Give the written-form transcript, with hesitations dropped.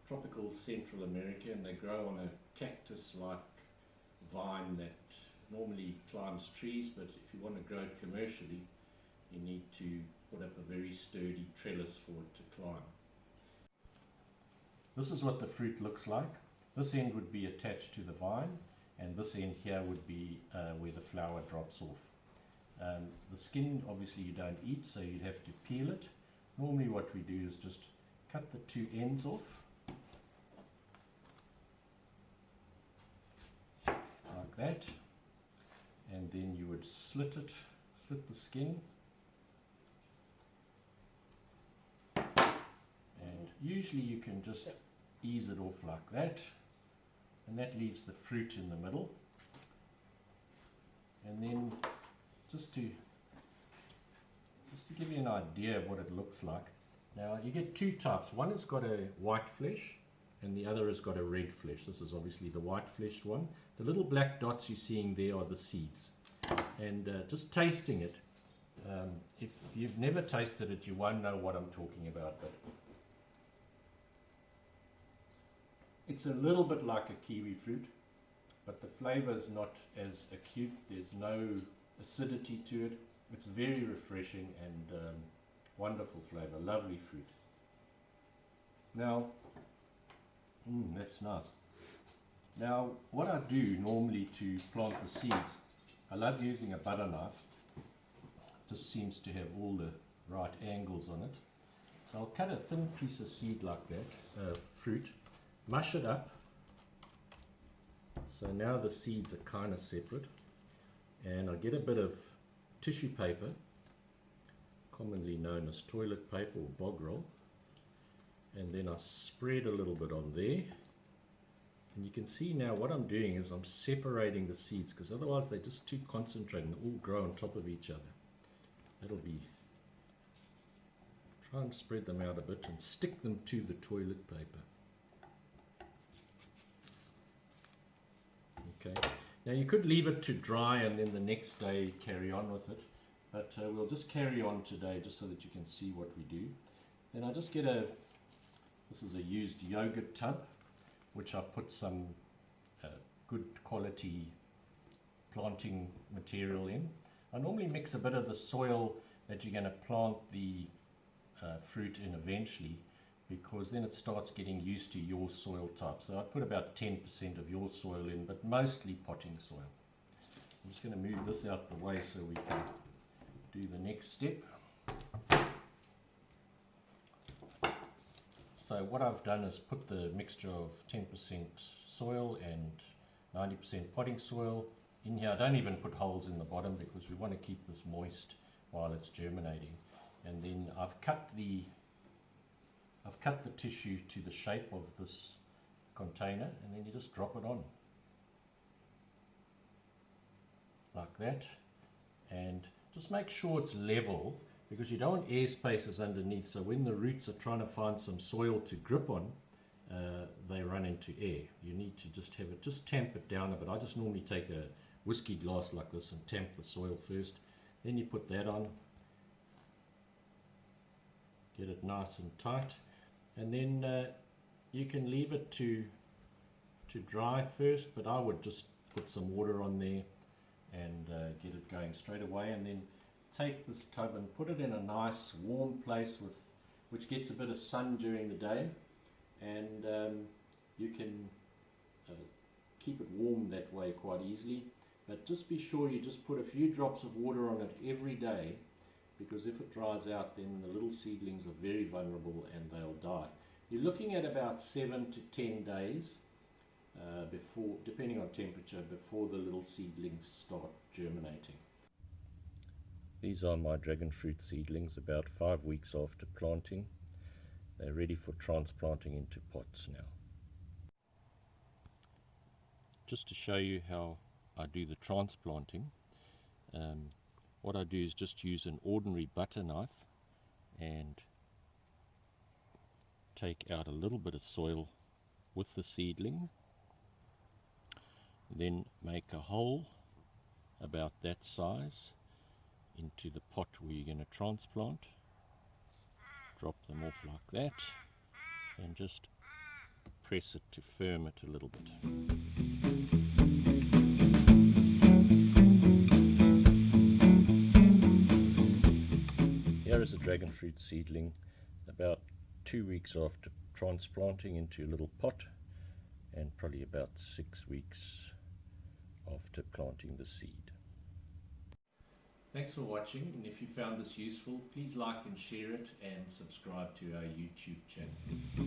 tropical Central America, and they grow on a cactus-like vine that normally climbs trees, but if you want to grow it commercially, you need to put up a very sturdy trellis for it to climb. This is what the fruit looks like. This end would be attached to the vine, and this end here would be where the flower drops off. The skin obviously you don't eat, so you'd have to peel it. Normally what we do is just cut the two ends off like that, and then you would slit the skin, and usually you can just ease it off like that, and that leaves the fruit in the middle. And then just to give you an idea of what it looks like, now you get two types. One has got a white flesh and the other has got a red flesh. This is obviously the white fleshed one. The little black dots you're seeing there are the seeds. And just tasting it, if you've never tasted it, you won't know what I'm talking about, but it's a little bit like a kiwi fruit, but the flavour is not as acute. There's no acidity to it. It's very refreshing and wonderful flavour, lovely fruit. Now, that's nice. Now, what I do normally to plant the seeds, I love using a butter knife. It just seems to have all the right angles on it. So I'll cut a thin piece of seed like that, fruit, mush it up. So now the seeds are kind of separate, and I get a bit of tissue paper, commonly known as toilet paper or bog roll, and then I spread a little bit on there. And you can see now what I'm doing is I'm separating the seeds, because otherwise they're just too concentrated and all grow on top of each other. That'll be, try and spread them out a bit and stick them to the toilet paper. Okay, now you could leave it to dry and then the next day carry on with it, but we'll just carry on today just so that you can see what we do. Then I just get this is a used yogurt tub, which I put some good quality planting material in. I normally mix a bit of the soil that you're going to plant the fruit in eventually, because then it starts getting used to your soil type. So I put about 10% of your soil in, but mostly potting soil. I'm just going to move this out the way so we can do the next step. So what I've done is put the mixture of 10% soil and 90% potting soil in here. I don't even put holes in the bottom because we want to keep this moist while it's germinating. And then I've cut the tissue to the shape of this container, and then you just drop it on like that, and just make sure it's level, because you don't want air spaces underneath, so when the roots are trying to find some soil to grip on, they run into air. You need to just tamp it down a bit. I just normally take a whiskey glass like this and tamp the soil first, then you put that on, get it nice and tight, and then you can leave it to dry first, but I would just put some water on there and get it going straight away, and then take this tub and put it in a nice warm place which gets a bit of sun during the day, and you can keep it warm that way quite easily. But just be sure you just put a few drops of water on it every day, because if it dries out, then the little seedlings are very vulnerable and they'll die. You're looking at about 7 to 10 days before, depending on temperature, before the little seedlings start germinating. These are my dragon fruit seedlings, about 5 weeks after planting. They're ready for transplanting into pots now. Just to show you how I do the transplanting, what I do is just use an ordinary butter knife and take out a little bit of soil with the seedling, then make a hole about that size into the pot where you're going to transplant, drop them off like that, and just press it to firm it a little bit. Here is a dragon fruit seedling about 2 weeks after transplanting into a little pot, and probably about 6 weeks after planting the seed. Thanks for watching, and if you found this useful, please like and share it and subscribe to our YouTube channel.